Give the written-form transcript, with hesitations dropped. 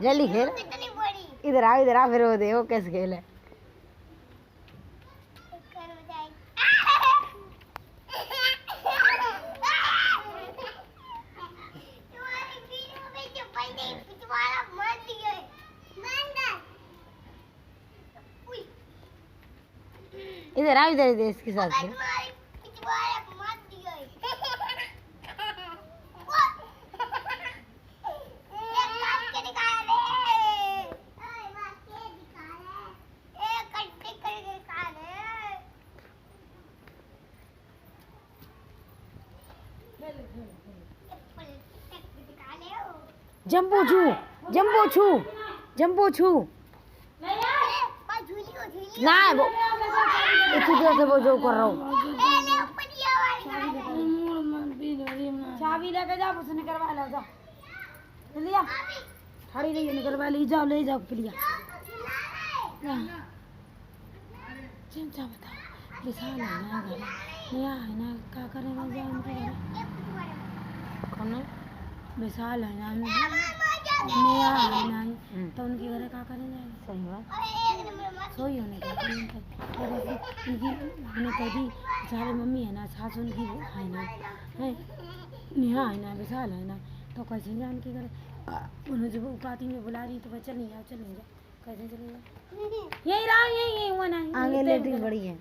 जल्दी खेल, इधर आ फिर वो दे, वो कैसे खेल है। इधर आ, इधर इधर इसके साथ खेल। जंबो छू, जंबो छू, जंबो छू ना वो इसी तरह से वो जो कर रहा हूँ। चाबी लेके जाओ, उसने निकलवा लो, जाओ लिया, खड़ी रही निकलवा ले जाओ, ले जाओ पिलिया। चिंता बताओ, विशाल है ना घर, नया है ना, क्या करेंगे जाओ उनके घर। कौन है? विशाल है ना, नया है ना, तो उनके घर क्या करेंगे। सही बात, सोई होने का उनकी कह दी सारे मम्मी है ना, सास उनकी है ना, है नेहा है ना, विशाल है ना, तो कैसे जान के घर। उन्हें जब उकाती में बुला रही तो वह चल नहीं जाओ, चल नहीं जाओ, कैसे चले जाओ। यही रहा, यही हुआ ना, आगे लेटरिन बड़ी है।